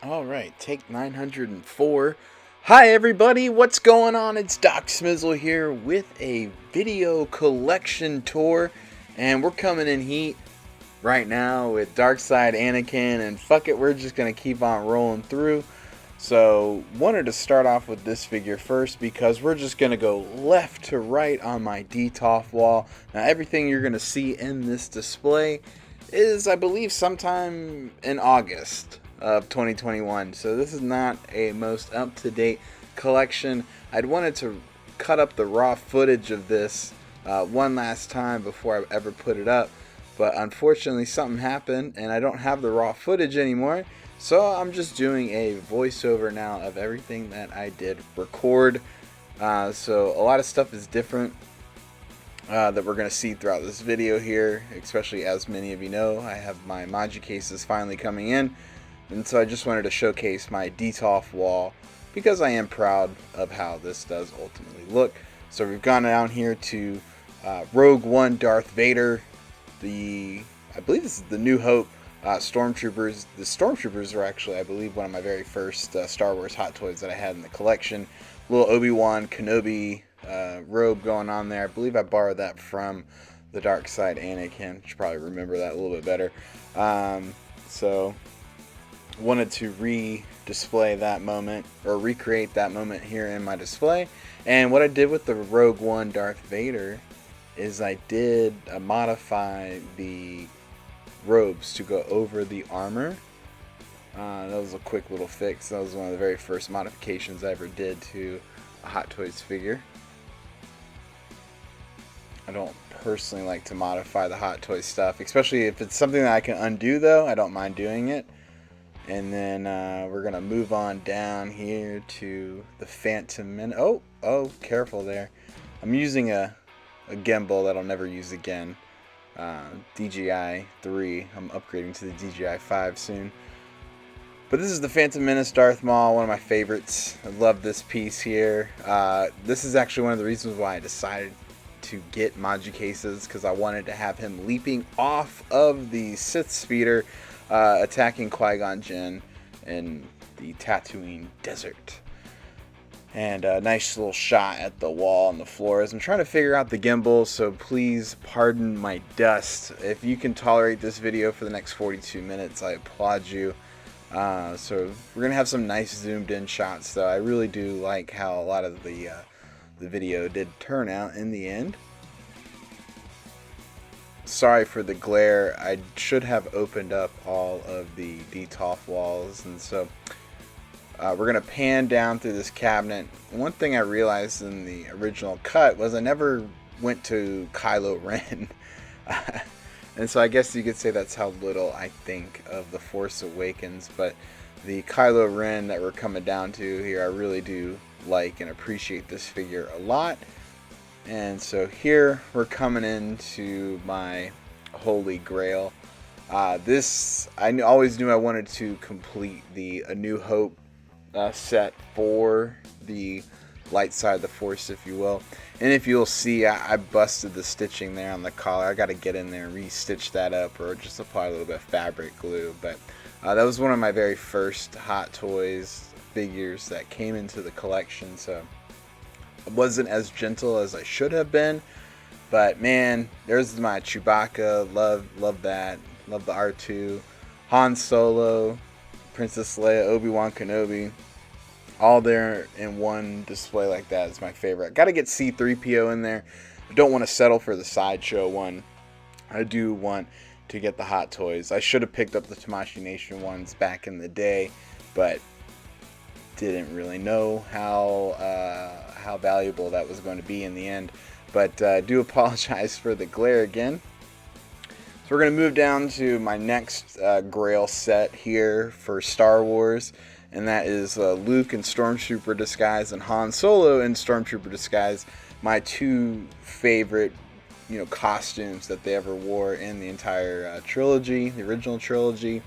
Alright, take 904. Hi everybody, what's going on? It's Doc Smizzle here with a video collection tour. And we're coming in heat right now with Darkside Anakin. And fuck it, we're just going to keep on rolling through. So, wanted to start off with this figure first because we're just going to go left to right on my Detolf wall. Now everything you're going to see in this display is, I believe, sometime in August of 2021. So this is not a most up-to-date collection. I'd wanted to cut up the raw footage of this one last time before I ever put it up, but unfortunately something happened and I don't have the raw footage anymore. So I'm just doing a voiceover now of everything that I did record. So a lot of stuff is different that we're going to see throughout this video here, especially as many of you know, I have my Maji cases finally coming in. And so I just wanted to showcase my Detolf wall because I am proud of how this does ultimately look. So we've gone down here to Rogue One Darth Vader. I believe this is the New Hope Stormtroopers. The Stormtroopers are actually, I believe, one of my very first Star Wars Hot Toys that I had in the collection. Little Obi-Wan Kenobi robe going on there. I believe I borrowed that from the Darkside Anakin. Should probably remember that a little bit better. So wanted to re-display that moment, or recreate that moment here in my display. And what I did with the Rogue One Darth Vader is I did modify the robes to go over the armor. That was a quick little fix. That was one of the very first modifications I ever did to a Hot Toys figure. I don't personally like to modify the Hot Toys stuff, especially if it's something that I can undo, though. I don't mind doing it. And then we're going to move on down here to the Phantom Menace. Oh, careful there. I'm using a gimbal that I'll never use again. DJI 3. I'm upgrading to the DJI 5 soon. But this is the Phantom Menace Darth Maul, one of my favorites. I love this piece here. This is actually one of the reasons why I decided to get Maji cases, because I wanted to have him leaping off of the Sith speeder, attacking Qui-Gon Jinn in the Tatooine desert. And a nice little shot at the wall and the floors. I'm trying to figure out the gimbal, so please pardon my dust. If you can tolerate this video for the next 42 minutes, I applaud you. So we're going to have some nice zoomed in shots, though. I really do like how a lot of the video did turn out in the end. Sorry for the glare. I should have opened up all of the Detolf walls, and so we're going to pan down through this cabinet. One thing I realized in the original cut was I never went to Kylo Ren. And so I guess you could say that's how little I think of The Force Awakens. But the Kylo Ren that we're coming down to here, I really do like and appreciate this figure a lot. And so here we're coming into my Holy Grail. This, I always knew I wanted to complete the A New Hope set for the light side of the Force, if you will. And if you'll see, I busted the stitching there on the collar. I got to get in there and re-stitch that up, or just apply a little bit of fabric glue. But that was one of my very first Hot Toys figures that came into the collection, so I wasn't as gentle as I should have been. But man, there's my Chewbacca. Love that. Love the R2. Han Solo, Princess Leia, Obi-Wan Kenobi, all there in one display like that is my favorite. Got to get C-3PO in there. I don't want to settle for the Sideshow one. I do want to get the Hot Toys. I should have picked up the Tamashii Nation ones back in the day, but didn't really know how valuable that was going to be in the end. But do apologize for the glare again. So we're going to move down to my next Grail set here for Star Wars, and that is Luke in Stormtrooper disguise and Han Solo in Stormtrooper disguise. My two favorite, costumes that they ever wore in the entire trilogy, the original trilogy.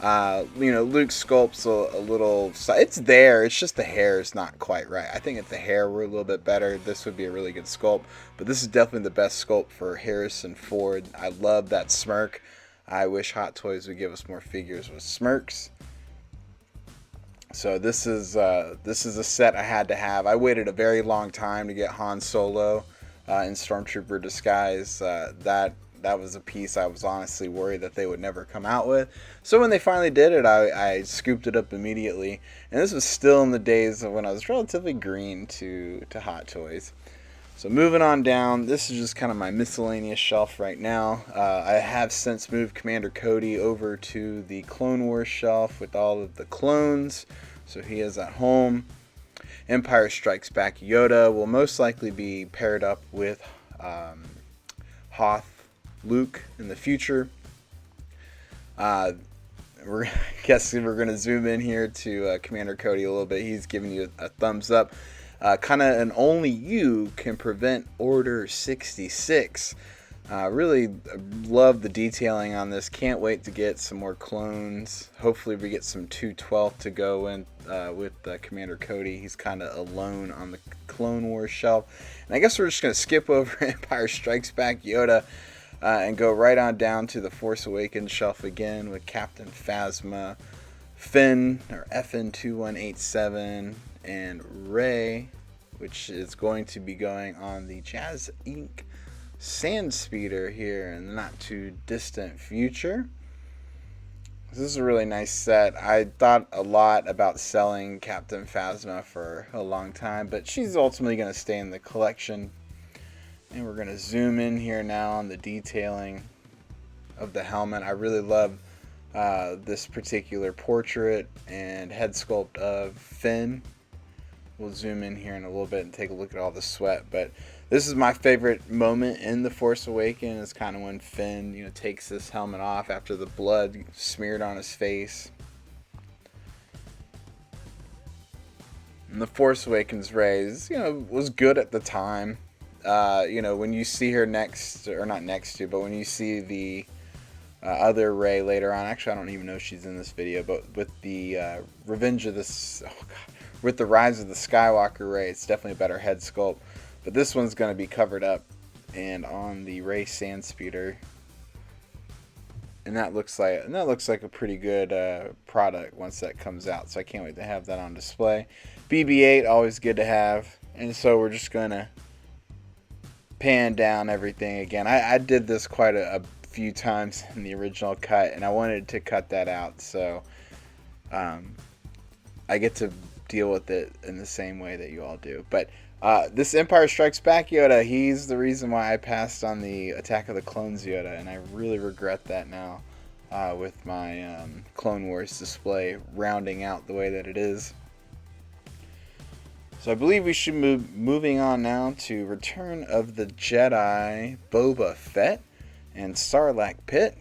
Luke's sculpt's a little, it's there, it's just the hair is not quite right. I think if the hair were a little bit better, this would be a really good sculpt, but this is definitely the best sculpt for Harrison Ford. I love that smirk. I wish Hot Toys would give us more figures with smirks. So this is a set I had to have. I waited a very long time to get Han Solo in Stormtrooper disguise. That was a piece I was honestly worried that they would never come out with. So when they finally did it, I scooped it up immediately. And this was still in the days of when I was relatively green to Hot Toys. So moving on down, this is just kind of my miscellaneous shelf right now. I have since moved Commander Cody over to the Clone Wars shelf with all of the clones. So he is at home. Empire Strikes Back Yoda will most likely be paired up with Hoth Luke in the future. I guess we're going to zoom in here to Commander Cody a little bit. He's giving you a thumbs up. Kind of an only you can prevent Order 66. Really love the detailing on this. Can't wait to get some more clones. Hopefully we get some 212 to go in with Commander Cody. He's kind of alone on the Clone Wars shelf. And I guess we're just going to skip over Empire Strikes Back Yoda and go right on down to the Force Awakens shelf again with Captain Phasma, Finn, or FN2187, and Rey, which is going to be going on the Jazz Inc. Sand Speeder here in the not too distant future. This is a really nice set. I thought a lot about selling Captain Phasma for a long time, but she's ultimately going to stay in the collection. And we're going to zoom in here now on the detailing of the helmet. I really love this particular portrait and head sculpt of Finn. We'll zoom in here in a little bit and take a look at all the sweat. But this is my favorite moment in The Force Awakens. It's kind of when Finn, takes this helmet off after the blood smeared on his face. And The Force Awakens Rey, was good at the time. When you see her next, or not next to, but when you see the other Rey later on, actually I don't even know if she's in this video, but with the with the Rise of the Skywalker Rey, it's definitely a better head sculpt. But this one's going to be covered up and on the Rey Sand Speeder, and that looks like a pretty good product once that comes out. So I can't wait to have that on display. BB-8 always good to have, and so we're just gonna pan down everything again. I did this quite a few times in the original cut, and I wanted to cut that out, so I get to deal with it in the same way that you all do. But this Empire Strikes Back Yoda, he's the reason why I passed on the Attack of the Clones Yoda, and I really regret that now with my Clone Wars display rounding out the way that it is. So I believe we should moving on now to Return of the Jedi Boba Fett and Sarlacc Pit.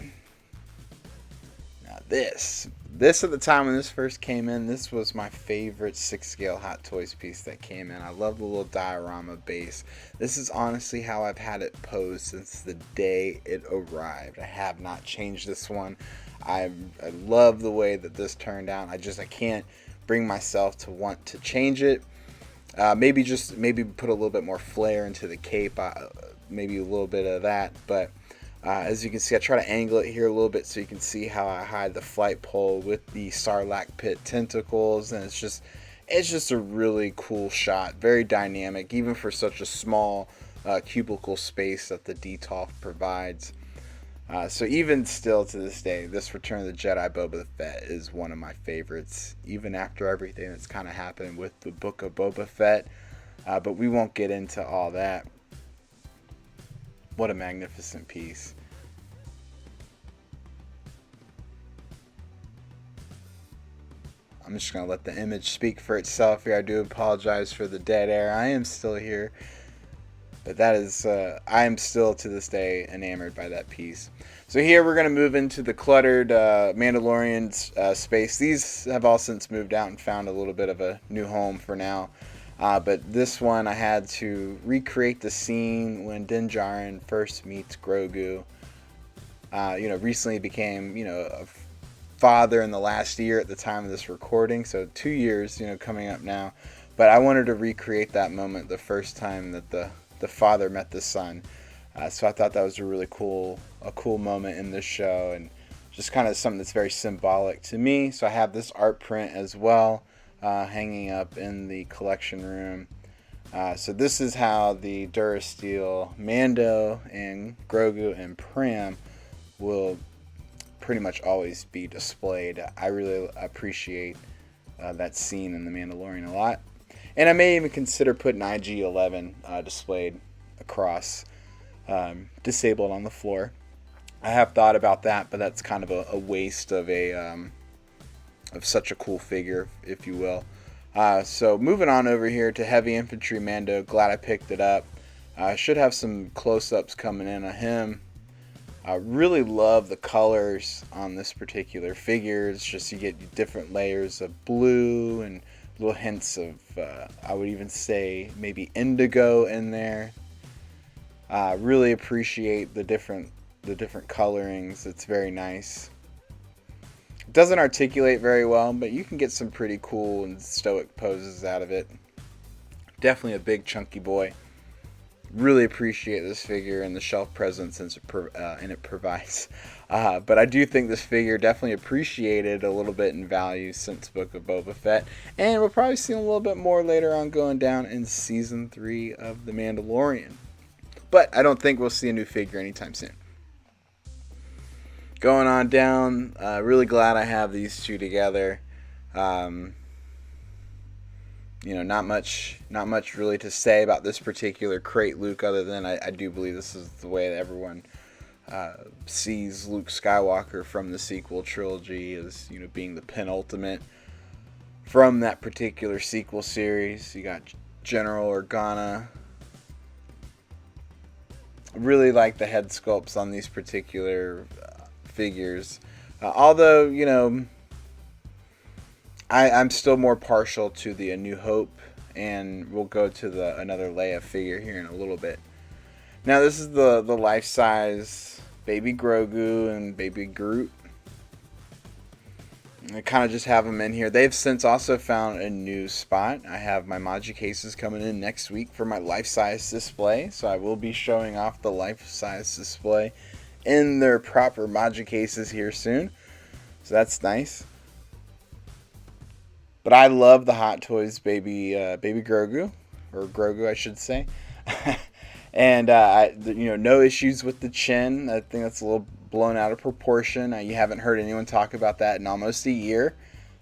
Now this at the time when this first came in, this was my favorite 6-scale Hot Toys piece that came in. I love the little diorama base. This is honestly how I've had it posed since the day it arrived. I have not changed this one. I love the way that this turned out. I can't bring myself to want to change it. Maybe put a little bit more flair into the cape, maybe a little bit of that. But as you can see, I try to angle it here a little bit so you can see how I hide the flight pole with the Sarlacc Pit tentacles, and it's just a really cool shot, very dynamic, even for such a small cubicle space that the Detolf provides. So even still to this day, this Return of the Jedi Boba Fett is one of my favorites, even after everything that's kind of happened with the Book of Boba Fett. But we won't get into all that. What a magnificent piece. I'm just going to let the image speak for itself here. I do apologize for the dead air. I am still here. But that is, I am still to this day enamored by that piece. So here we're going to move into the cluttered Mandalorian space. These have all since moved out and found a little bit of a new home for now. But this one I had to recreate the scene when Din Djarin first meets Grogu. Recently became, a father in the last year at the time of this recording. So 2 years, coming up now. But I wanted to recreate that moment the first time that the father met the son. So I thought that was a really cool moment in this show, and just kind of something that's very symbolic to me. So I have this art print as well hanging up in the collection room. So this is how the Durasteel Mando and Grogu and Pram will pretty much always be displayed. I really appreciate that scene in The Mandalorian a lot. And I may even consider putting IG-11 displayed across, disabled on the floor. I have thought about that, but that's kind of a waste of of such a cool figure, if you will. So moving on over here to Heavy Infantry Mando. Glad I picked it up. I should have some close-ups coming in on him. I really love the colors on this particular figure. It's just you get different layers of blue and little hints of, I would even say, maybe indigo in there. Really appreciate the different colorings. It's very nice. It doesn't articulate very well, but you can get some pretty cool and stoic poses out of it. Definitely a big chunky boy. Really appreciate this figure and the shelf presence and it provides. But I do think this figure definitely appreciated a little bit in value since Book of Boba Fett. And we'll probably see a little bit more later on going down in Season 3 of The Mandalorian. But I don't think we'll see a new figure anytime soon. Going on down, really glad I have these two together. Not much really to say about this particular crate Luke, other than I do believe this is the way that everyone sees Luke Skywalker from the sequel trilogy, as being the penultimate from that particular sequel series. You got General Organa. Really like the head sculpts on these particular figures, although I'm still more partial to the A New Hope, and we'll go to another Leia figure here in a little bit. Now this is the life-size Baby Grogu and Baby Groot. I kind of just have them in here. They've since also found a new spot. I have my Maji cases coming in next week for my life-size display, so I will be showing off the life-size display in their proper Maji cases here soon. So that's nice. But I love the Hot Toys Baby Grogu, or Grogu I should say. And no issues with the chin. I think that's a little blown out of proportion. You haven't heard anyone talk about that in almost a year.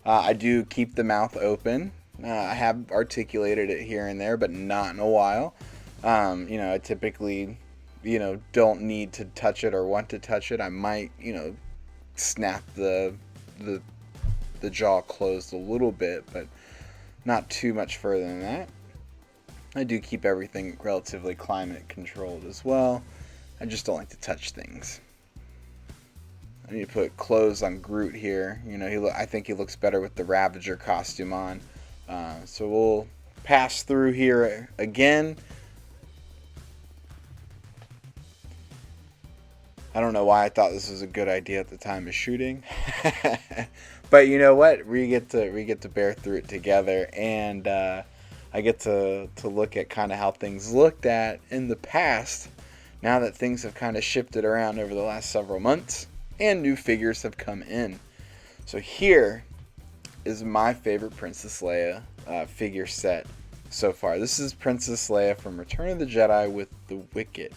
I do keep the mouth open. I have articulated it here and there, but not in a while. I typically, don't need to touch it or want to touch it. I might, snap the jaw closed a little bit, but not too much further than that. I do keep everything relatively climate controlled as well. I just don't like to touch things. I need to put clothes on Groot here. I think he looks better with the Ravager costume on. So we'll pass through here again. I don't know why I thought this was a good idea at the time of shooting. But you know what? We get to bear through it together, and I get to look at kind of how things looked at in the past, now that things have kind of shifted around over the last several months, and new figures have come in. So here is my favorite Princess Leia figure set so far. This is Princess Leia from Return of the Jedi with the Wicket.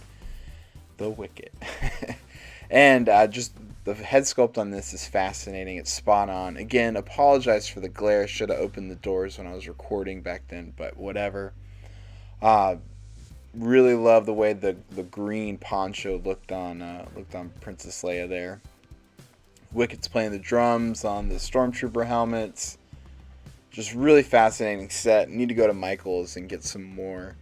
And just the head sculpt on this is fascinating. It's spot on. Again, apologize for the glare. Should have opened the doors when I was recording back then, but whatever. Really love the way the green poncho looked on Princess Leia there. Wicket's playing the drums on the Stormtrooper helmets. Just really fascinating set. Need to go to Michael's and get some more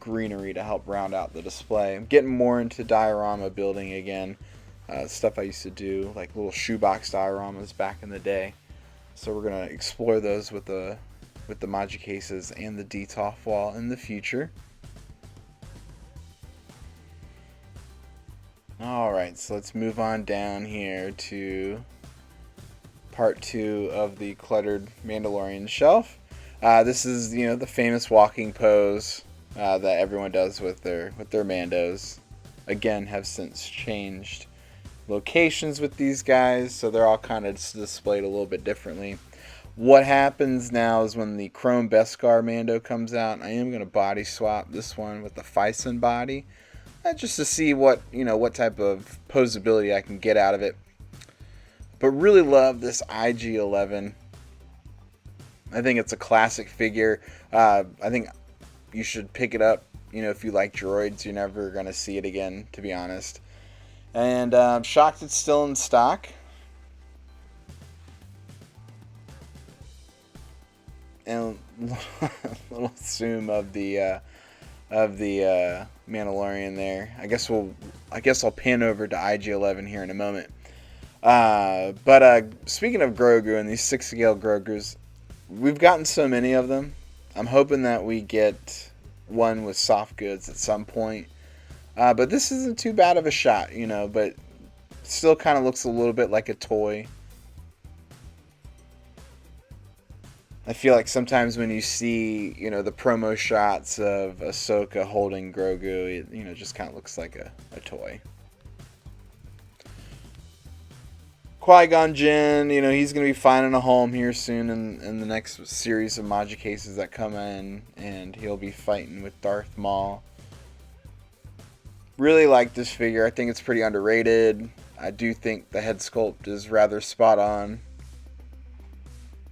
greenery to help round out the display. I'm getting more into diorama building again. Stuff I used to do, like little shoebox dioramas back in the day. So we're gonna explore those with the Maji cases and the Detolf wall in the future. Alright, so let's move on down here to part 2 of the cluttered Mandalorian shelf. This is, the famous walking pose that everyone does with their Mandos. Again, have since changed locations with these guys, so they're all kind of displayed a little bit differently. What happens now is when the Chrome Beskar Mando comes out, I am going to body swap this one with the Fison body, just to see what what type of posability I can get out of it. But really love this IG-11. I think it's a classic figure. I think you should pick it up. If you like droids, you're never going to see it again, to be honest. And I'm shocked it's still in stock. And a little zoom of the Mandalorian there. I guess I'll pan over to IG-11 here in a moment. But speaking of Grogu and these 6-scale Grogus, we've gotten so many of them. I'm hoping that we get one with soft goods at some point. But this isn't too bad of a shot, but still kind of looks a little bit like a toy. I feel like sometimes when you see, the promo shots of Ahsoka holding Grogu, it, just kind of looks like a toy. Qui-Gon Jinn, he's going to be finding a home here soon in the next series of Maji cases that come in, and he'll be fighting with Darth Maul. Really like this figure. I think it's pretty underrated. I do think the head sculpt is rather spot on.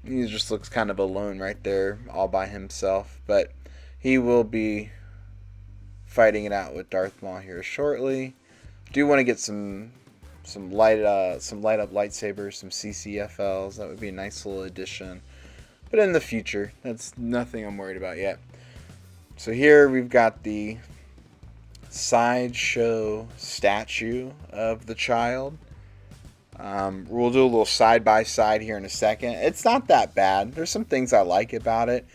He just looks kind of alone right there, all by himself. But he will be fighting it out with Darth Maul here shortly. Do want to get some light up lightsabers, some CCFLs. That would be a nice little addition. But in the future, that's nothing I'm worried about yet. So here we've got the sideshow statue of the child. We'll do a little side-by-side here in a second. It's not that bad. There's some things I like about it.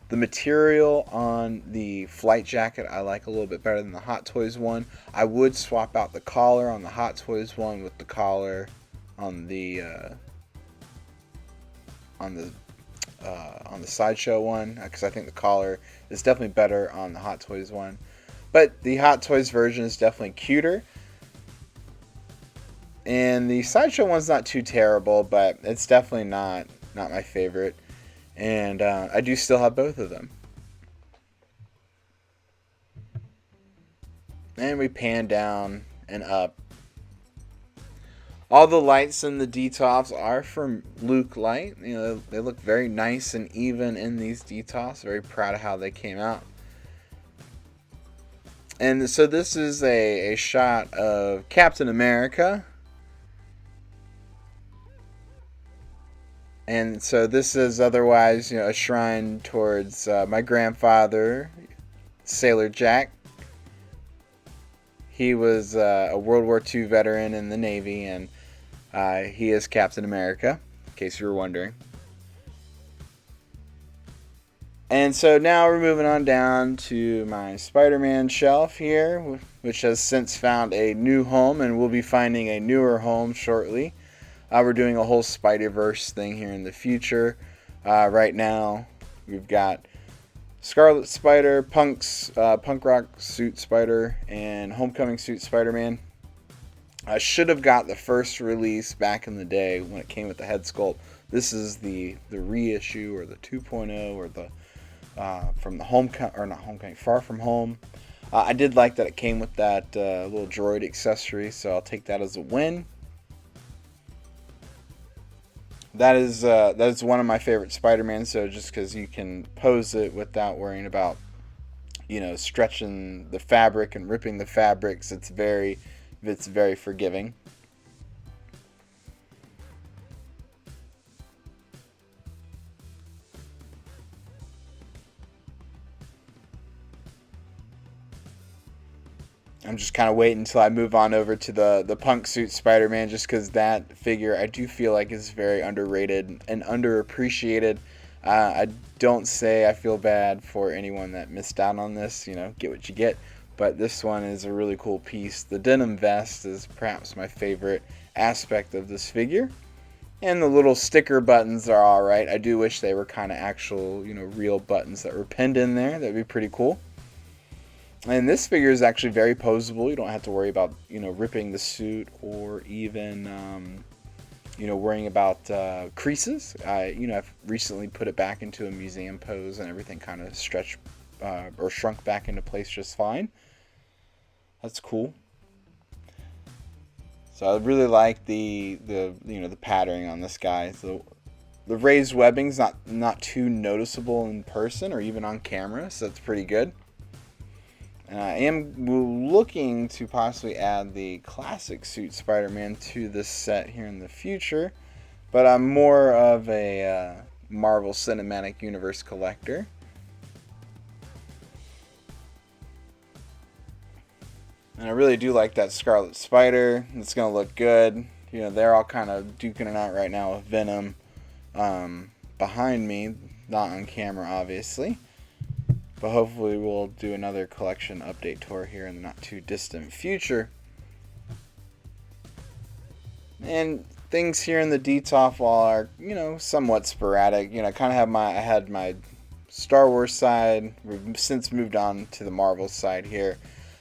The material on the flight jacket I like a little bit better than the Hot Toys one. I would swap out the collar on the Hot Toys one with the collar on the Sideshow one, because I think the collar is definitely better on the Hot Toys one. But the Hot Toys version is definitely cuter. And the Sideshow one's not too terrible, but it's definitely not my favorite. And I do still have both of them. And we pan down and up. All the lights in the Detolfs are from Luke Light. They look very nice and even in these Detolfs. Very proud of how they came out. And so this is a shot of Captain America. And so this is otherwise, a shrine towards my grandfather, Sailor Jack. He was a World War II veteran in the Navy, and he is Captain America, in case you were wondering. And so now we're moving on down to my Spider-Man shelf here, which has since found a new home, and we'll be finding a newer home shortly. We're doing a whole Spider-Verse thing here in the future. Right now, we've got Scarlet Spider, Punk Rock Suit Spider, and Homecoming Suit Spider-Man. I should have got the first release back in the day when it came with the head sculpt. This is the reissue or the 2.0 or the from the Far From Home. I did like that it came with that little droid accessory, so I'll take that as a win. That is one of my favorite Spider-Man. So just because you can pose it without worrying about stretching the fabric and ripping the fabrics, it's very forgiving. I'm just kind of waiting until I move on over to the Punk Suit Spider-Man, just because that figure I do feel like is very underrated and underappreciated. I don't say I feel bad for anyone that missed out on this. Get what you get. But this one is a really cool piece. The denim vest is perhaps my favorite aspect of this figure. And the little sticker buttons are alright. I do wish they were kind of actual, real buttons that were pinned in there. That'd be pretty cool. And this figure is actually very posable. You don't have to worry about, ripping the suit or even worrying about creases. I've recently put it back into a museum pose, and everything kind of stretched or shrunk back into place just fine. That's cool. So I really like the patterning on this guy. So the raised webbing's not too noticeable in person or even on camera, so that's pretty good. And I am looking to possibly add the classic suit Spider-Man to this set here in the future, but I'm more of a Marvel Cinematic Universe collector. And I really do like that Scarlet Spider. It's going to look good. They're all kind of duking it out right now with Venom behind me. Not on camera, obviously. But hopefully we'll do another collection update tour here in the not too distant future. And things here in the Detolf wall are, somewhat sporadic. I kind of had my Star Wars side. We've since moved on to the Marvel side here.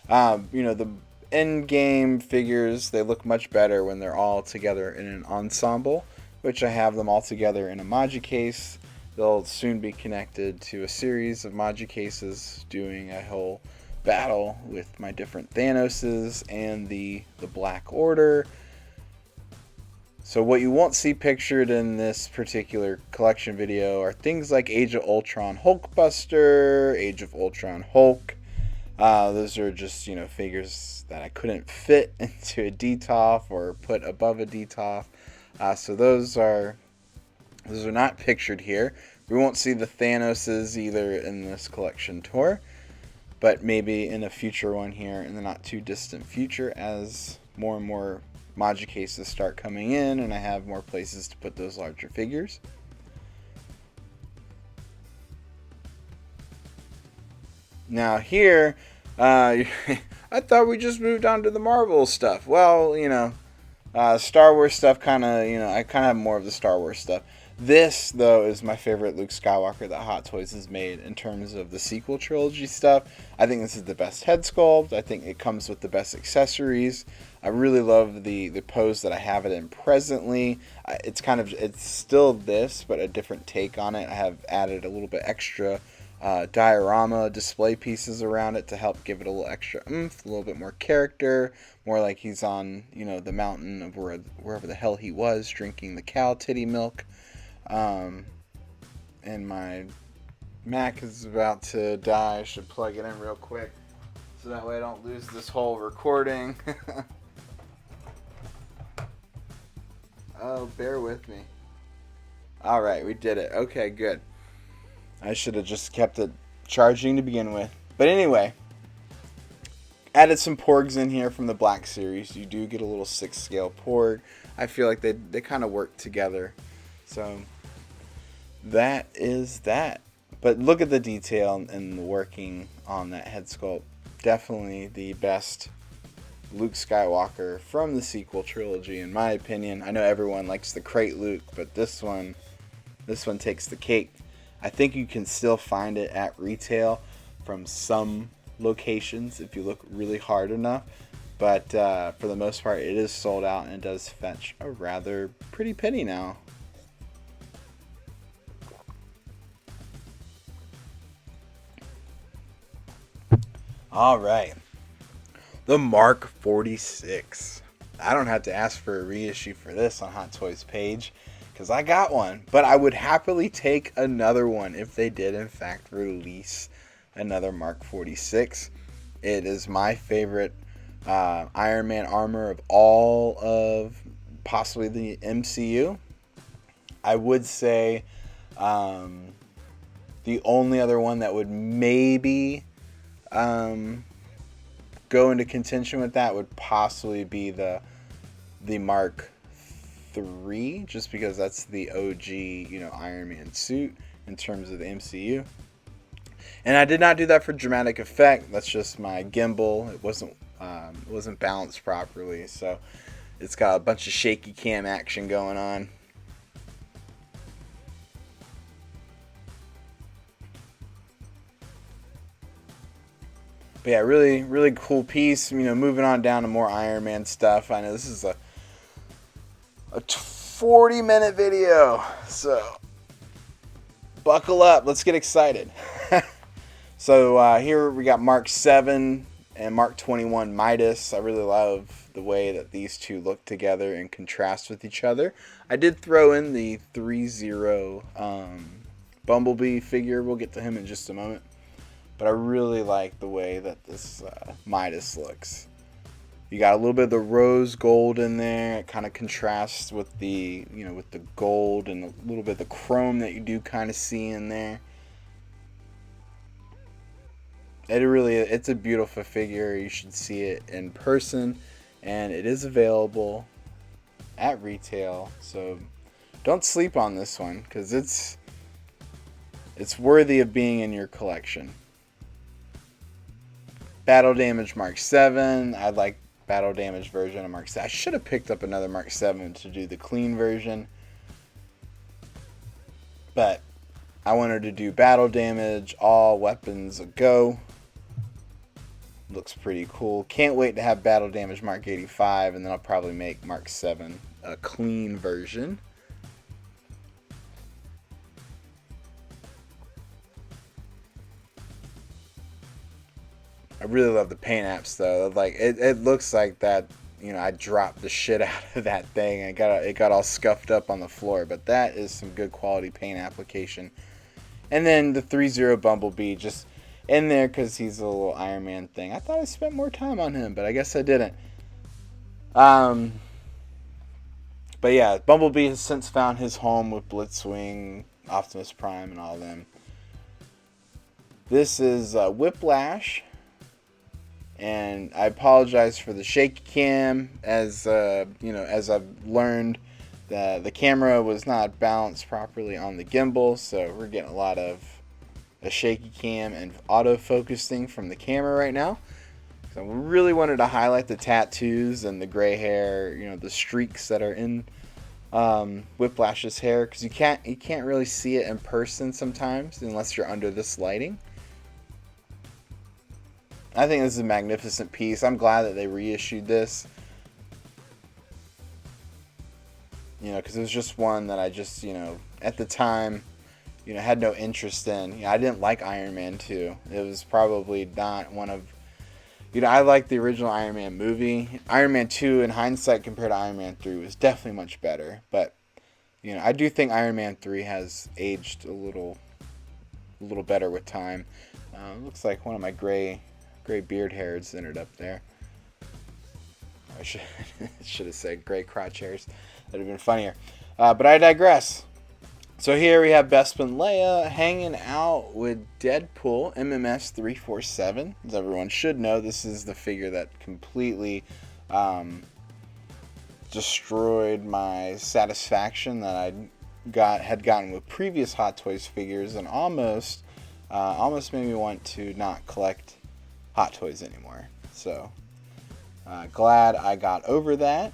The end game figures, they look much better when they're all together in an ensemble, which I have them all together in a Magi case. They'll soon be connected to a series of Magi cases, doing a whole battle with my different Thanoses and the Black Order. So what you won't see pictured in this particular collection video are things like Age of Ultron Hulkbuster, Age of Ultron Hulk. Those are just, figures that I couldn't fit into a Detolf or put above a Detolf. So those are not pictured here. We won't see the Thanoses either in this collection tour, but maybe in a future one here in the not too distant future as more and more Magi cases start coming in and I have more places to put those larger figures. Now here, I thought we just moved on to the Marvel stuff. Well, Star Wars stuff kind of, I kind of have more of the Star Wars stuff. This, though, is my favorite Luke Skywalker that Hot Toys has made in terms of the sequel trilogy stuff. I think this is the best head sculpt. I think it comes with the best accessories. I really love the pose that I have it in presently. It's still this, but a different take on it. I have added a little bit extra diorama display pieces around it to help give it a little extra oomph, a little bit more character, more like he's on, the mountain of wherever the hell he was, drinking the cow titty milk. And my Mac is about to die. I should plug it in real quick so that way I don't lose this whole recording. Oh, bear with me. Alright, we did it. Okay, good. I should have just kept it charging to begin with. But anyway, added some porgs in here from the Black Series. You do get a little 6 scale porg. I feel like they kind of work together. So that is that. But look at the detail and the working on that head sculpt. Definitely the best Luke Skywalker from the sequel trilogy, in my opinion. I know everyone likes the crate Luke, but this one takes the cake. I think you can still find it at retail from some locations if you look really hard enough. But for the most part, it is sold out and it does fetch a rather pretty penny now. All right. The Mark 46. I don't have to ask for a reissue for this on Hot Toys page because I got one. But I would happily take another one if they did, in fact, release another Mark 46. It is my favorite Iron Man armor of all of possibly the MCU. I would say the only other one that would maybe go into contention with that would possibly be the Mark III, just because that's the OG, Iron Man suit in terms of the MCU. And I did not do that for dramatic effect. That's just my gimbal. It wasn't balanced properly, so it's got a bunch of shaky cam action going on. But yeah, really, really cool piece. Moving on down to more Iron Man stuff. I know this is a 40-minute video. So buckle up. Let's get excited. So here we got Mark 7 and Mark 21 Midas. I really love the way that these two look together and contrast with each other. I did throw in the 3-0 Bumblebee figure. We'll get to him in just a moment. But I really like the way that this Midas looks. You got a little bit of the rose gold in there. It kind of contrasts with the, with the gold and a little bit of the chrome that you do kind of see in there. It's a beautiful figure. You should see it in person, and it is available at retail. So don't sleep on this one, because it's worthy of being in your collection. Battle Damage Mark 7. I like Battle Damage version of Mark 7. I should have picked up another Mark 7 to do the clean version, but I wanted to do Battle Damage, all weapons a go. Looks pretty cool. Can't wait to have Battle Damage Mark 85, and then I'll probably make Mark 7 a clean version. I really love the paint apps though. Like it looks like that, I dropped the shit out of that thing and it got all scuffed up on the floor, but that is some good quality paint application. And then the 3-0 Bumblebee just in there because he's a little Iron Man thing. I thought I spent more time on him, but I guess I didn't. But yeah, Bumblebee has since found his home with Blitzwing, Optimus Prime, and all of them. This is Whiplash. And I apologize for the shaky cam, as as I've learned, the camera was not balanced properly on the gimbal, so we're getting a lot of a shaky cam and autofocusing from the camera right now. So we really wanted to highlight the tattoos and the gray hair, the streaks that are in Whiplash's hair, because you can't really see it in person sometimes unless you're under this lighting. I think this is a magnificent piece. I'm glad that they reissued this. Because it was just one that I just, at the time, had no interest in. I didn't like Iron Man 2. It was probably not one of, I liked the original Iron Man movie. Iron Man 2, in hindsight, compared to Iron Man 3, was definitely much better. But, I do think Iron Man 3 has aged a little better with time. Looks like one of my gray beard hairs ended up there. I should have said gray crotch hairs. That would have been funnier. But I digress. So here we have Bespin Leia hanging out with Deadpool, MMS 347. As everyone should know, this is the figure that completely destroyed my satisfaction that I had gotten with previous Hot Toys figures, and almost made me want to not collect Hot Toys anymore. So glad I got over that,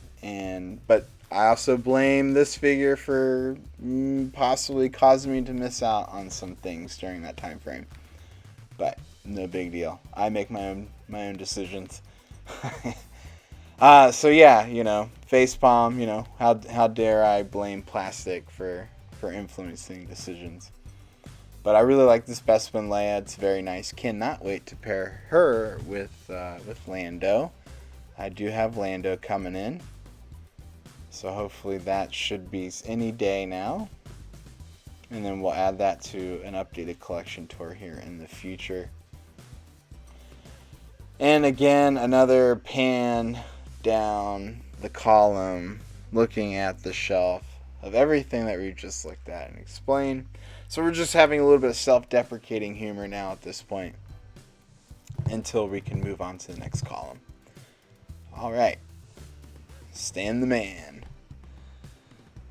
but I also blame this figure for possibly causing me to miss out on some things during that time frame. But no big deal. I make my own decisions. So yeah, facepalm. How dare I blame plastic for influencing decisions? But I really like this Bespin Leia. It's very nice. Cannot wait to pair her with Lando. I do have Lando coming in, so hopefully that should be any day now. And then we'll add that to an updated collection tour here in the future. And again, another pan down the column, looking at the shelf of everything that we just looked at and explained. So we're just having a little bit of self-deprecating humor now at this point, until we can move on to the next column. Alright. Stan the Man.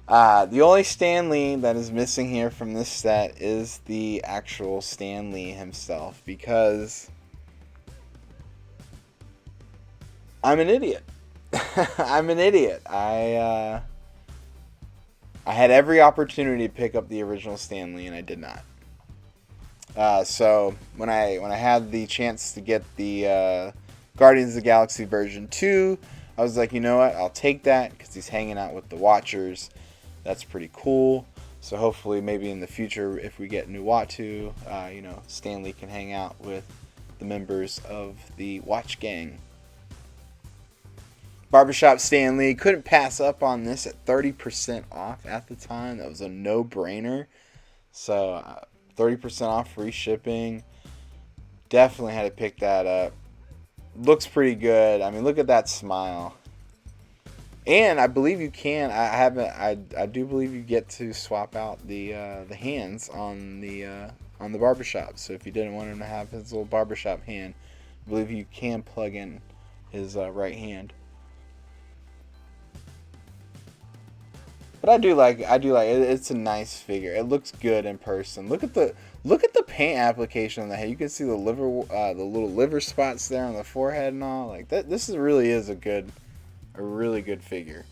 The only Stan Lee that is missing here from this set is the actual Stan Lee himself, because I'm an idiot. I'm an idiot. I had every opportunity to pick up the original Stan Lee, and I did not. So when I had the chance to get the Guardians of the Galaxy version 2, I was like, you know what? I'll take that because he's hanging out with the Watchers. That's pretty cool. So hopefully, maybe in the future, if we get Nuatu, Stan Lee can hang out with the members of the Watch Gang. Barbershop Stan Lee, couldn't pass up on this at 30% off at the time. That was a no-brainer. So 30% off, free shipping. Definitely had to pick that up. Looks pretty good. I mean, look at that smile. And I believe you can. I do believe you get to swap out the hands on the barbershop. So if you didn't want him to have his little barbershop hand, I believe you can plug in his right hand. But I do like it. It's a nice figure. It looks good in person. Look at the paint application on the head. You can see the little liver spots there on the forehead and all. Like that. This really is a really good figure.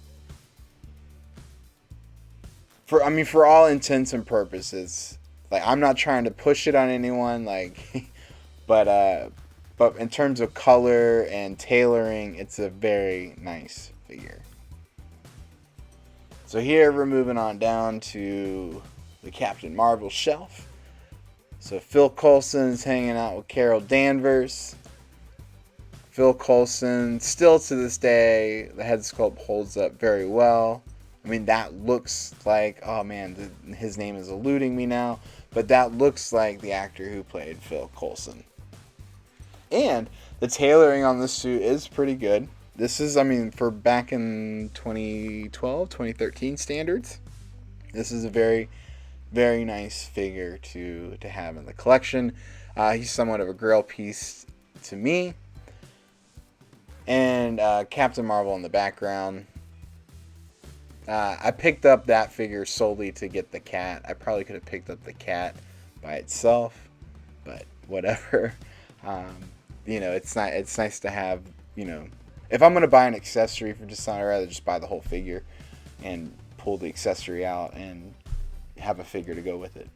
For all intents and purposes, like I'm not trying to push it on anyone, like, but in terms of color and tailoring, it's a very nice figure. So here we're moving on down to the Captain Marvel shelf. So Phil Coulson's hanging out with Carol Danvers. Phil Coulson, still to this day, the head sculpt holds up very well. I mean, that looks like, oh man, his name is eluding me now, but that looks like the actor who played Phil Coulson. And the tailoring on this suit is pretty good. This is, I mean, for back in 2012, 2013 standards, this is a very, very nice figure to have in the collection. He's somewhat of a grail piece to me. And Captain Marvel in the background. I picked up that figure solely to get the cat. I probably could have picked up the cat by itself, but whatever. It's nice to have, if I'm going to buy an accessory for Design, I'd rather just buy the whole figure and pull the accessory out and have a figure to go with it.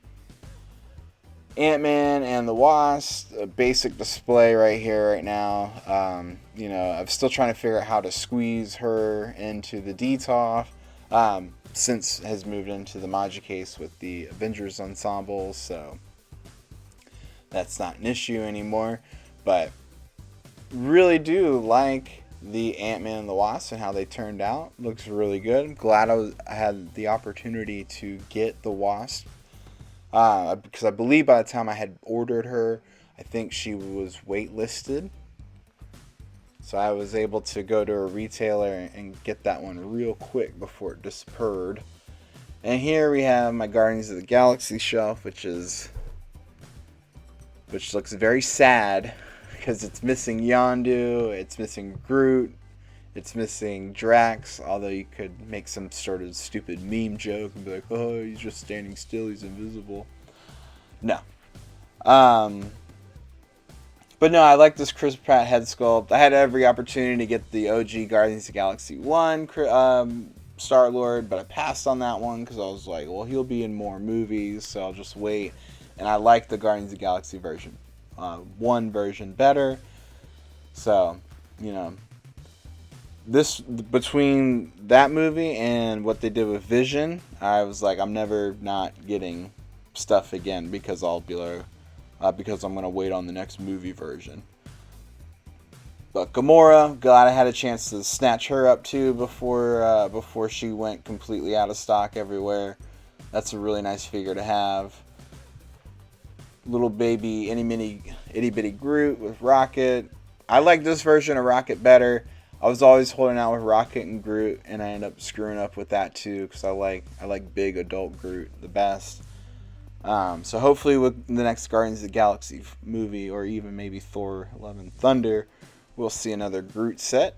Ant-Man and the Wasp, a basic display right here, right now. I'm still trying to figure out how to squeeze her into the Detolf, since has moved into the Maja case with the Avengers Ensemble, so that's not an issue anymore. But really do like the Ant-Man and the Wasp and how they turned out. Looks really good. I'm glad I had the opportunity to get the Wasp. Because I believe by the time I had ordered her, I think she was waitlisted. So I was able to go to a retailer and get that one real quick before it disappeared. And here we have my Guardians of the Galaxy shelf, which looks very sad because it's missing Yondu, it's missing Groot, it's missing Drax, although you could make some sort of stupid meme joke and be like, oh, he's just standing still, he's invisible. No. But no, I like this Chris Pratt head sculpt. I had every opportunity to get the OG Guardians of the Galaxy 1 Star-Lord, but I passed on that one because I was like, well, he'll be in more movies, so I'll just wait. And I like the Guardians of the Galaxy version. 1 version better. So, this, between that movie and what they did with Vision, I was like, I'm never not getting stuff again because I'll be like, because I'm gonna wait on the next movie version. But Gamora, glad I had a chance to snatch her up too before she went completely out of stock everywhere. That's a really nice figure to have. Little baby itty bitty Groot with Rocket. I like this version of Rocket better. I was always holding out with Rocket and Groot, and I ended up screwing up with that too because I like big adult Groot the best. So hopefully with the next Guardians of the Galaxy movie, or even maybe Thor: Love and Thunder, we'll see another Groot set.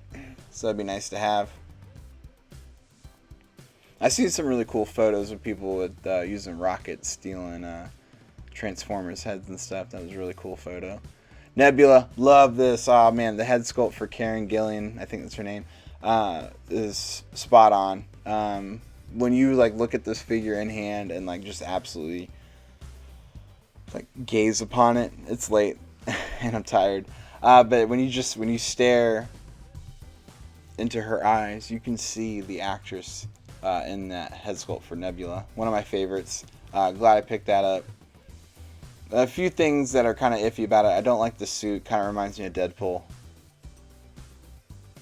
So that'd be nice to have. I've seen some really cool photos of people with using rockets stealing Transformers heads and stuff. That was a really cool photo. Nebula, love this. Oh man, the head sculpt for Karen Gillan, I think that's her name, is spot on. When you look at this figure in hand and just absolutely gaze upon it, it's late and I'm tired. But when you stare into her eyes, you can see the actress in that head sculpt for Nebula. One of my favorites. Glad I picked that up. A few things that are kind of iffy about it. I don't like the suit. Kind of reminds me of Deadpool.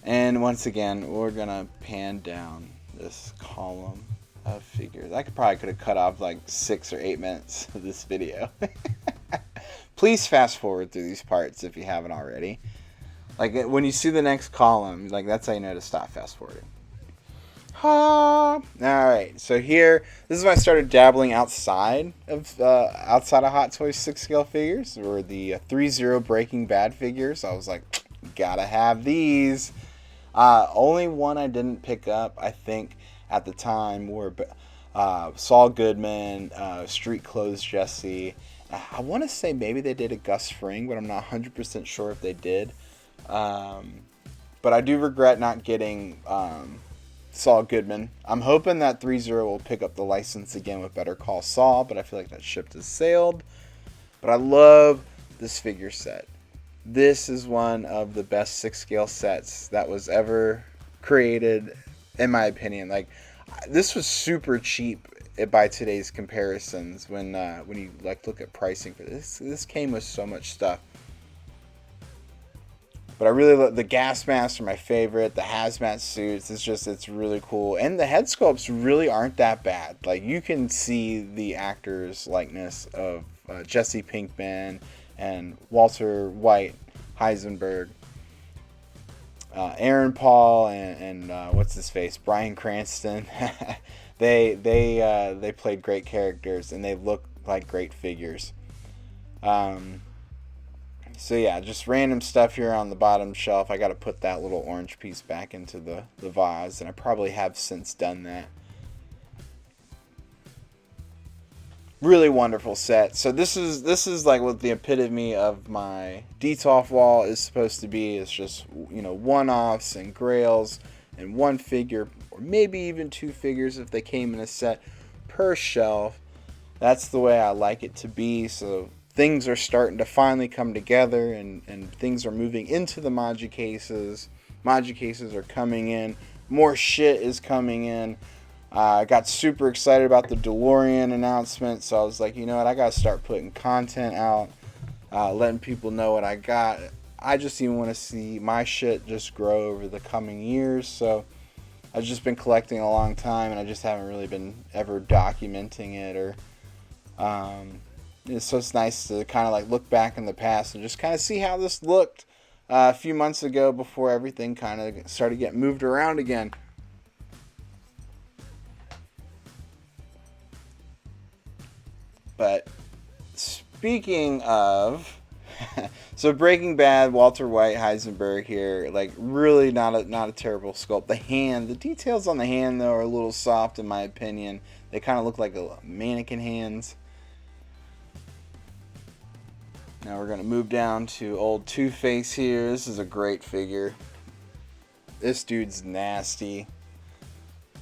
And once again, we're going to pan down this column of figures. I could have cut off like 6 or 8 minutes of this video. Please fast forward through these parts if you haven't already. Like when you see the next column, like that's how you know to stop fast forwarding. Alright, so here, this is when I started dabbling outside of Hot Toys 6 scale figures, or the 3-0 Breaking Bad figures. I was like, gotta have these. Only one I didn't pick up, I think, at the time were Saul Goodman, Street Clothes Jesse. I want to say maybe they did a Gus Fring, but I'm not 100% sure if they did. But I do regret not getting Saul Goodman. I'm hoping that 3-0 will pick up the license again with Better Call Saul, but I feel like that ship has sailed. But I love this figure set. This is one of the best 6 scale sets that was ever created, in my opinion. Like, this was super cheap by today's comparisons when you like look at pricing for this. This came with so much stuff. But I really love the gas masks are my favorite. The hazmat suits, it's really cool. And the head sculpts really aren't that bad. Like, you can see the actor's likeness of Jesse Pinkman and Walter White Heisenberg. Aaron Paul and what's his face? Bryan Cranston. They played great characters and they look like great figures. So yeah, just random stuff here on the bottom shelf. I got to put that little orange piece back into the vase, and I probably have since done that. Really wonderful set. So this is like what the epitome of my Detolf wall is supposed to be. It's just, you know, one-offs and grails and one figure, or maybe even 2 figures if they came in a set per shelf. That's the way I like it to be. So things are starting to finally come together, and things are moving into the Maji cases. Maji cases are coming in. More shit is coming in. I got super excited about the DeLorean announcement, so I was like, you know what, I gotta start putting content out, letting people know what I got. I just even want to see my shit just grow over the coming years, so I've just been collecting a long time, and I just haven't really been ever documenting it, or it's just nice to kind of like look back in the past and just kind of see how this looked a few months ago before everything kind of started getting moved around again. But speaking of, so Breaking Bad, Walter White, Heisenberg here, like really not a terrible sculpt. The details on the hand though are a little soft in my opinion. They kind of look like mannequin hands. Now we're going to move down to old Two-Face here. This is a great figure. This dude's nasty.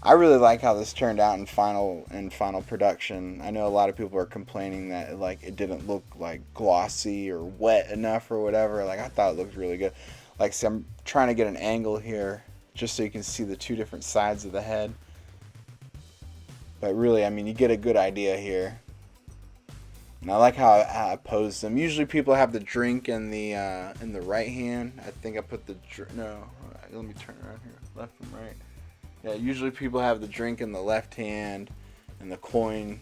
I really like how this turned out in final production. I know a lot of people are complaining that like it didn't look like glossy or wet enough or whatever. Like, I thought it looked really good. Like, so I'm trying to get an angle here just so you can see the 2 different sides of the head. But really, I mean, you get a good idea here. And I like how I posed them. Usually people have the drink in the right hand. I think I put the no. Let me turn around here, left and right. Yeah, usually people have the drink in the left hand and the coin.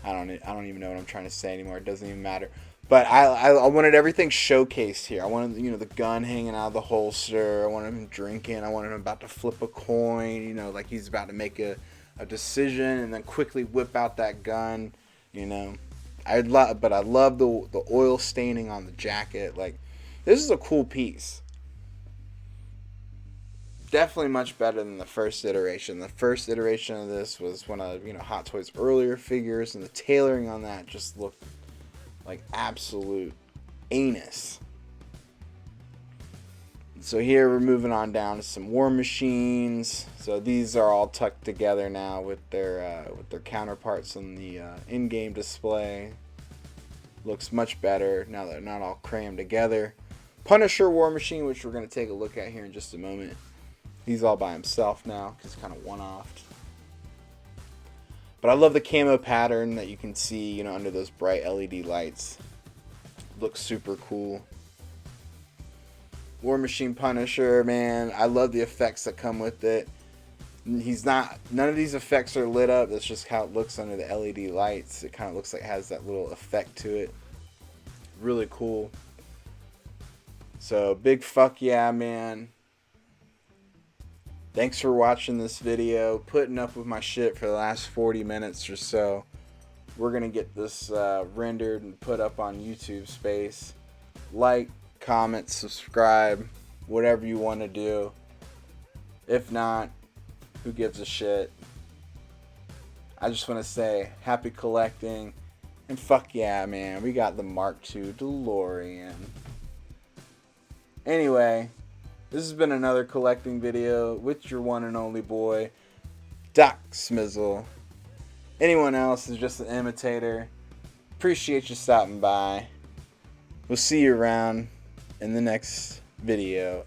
I don't even know what I'm trying to say anymore. It doesn't even matter. But I wanted everything showcased here. I wanted, you know, the gun hanging out of the holster. I wanted him drinking. I wanted him about to flip a coin. You know, like he's about to make a decision and then quickly whip out that gun. You know, I love the oil staining on the jacket. Like, this is a cool piece. Definitely much better than the first iteration. The first iteration of this was one of, you know, Hot Toys' earlier figures, and the tailoring on that just looked like absolute anus. So here we're moving on down to some War Machines. So these are all tucked together now with their counterparts on the in-game display. Looks much better now that they're not all crammed together. Punisher War Machine, which we're going to take a look at here in just a moment. He's all by himself now, because kind of one-offed. But I love the camo pattern that you can see, you know, under those bright LED lights. Looks super cool. War Machine Punisher, man, I love the effects that come with it. None of these effects are lit up. That's just how it looks under the LED lights. It kind of looks like it has that little effect to it. Really cool. So, big fuck yeah, man. Thanks for watching this video, putting up with my shit for the last 40 minutes or so. We're going to get this rendered and put up on YouTube space. Like, comment, subscribe, whatever you want to do. If not, who gives a shit? I just want to say happy collecting, and fuck yeah, man, we got the Mark II DeLorean. Anyway, this has been another collecting video with your one and only boy, Doc Smizzle. Anyone else is just an imitator. Appreciate you stopping by. We'll see you around in the next video.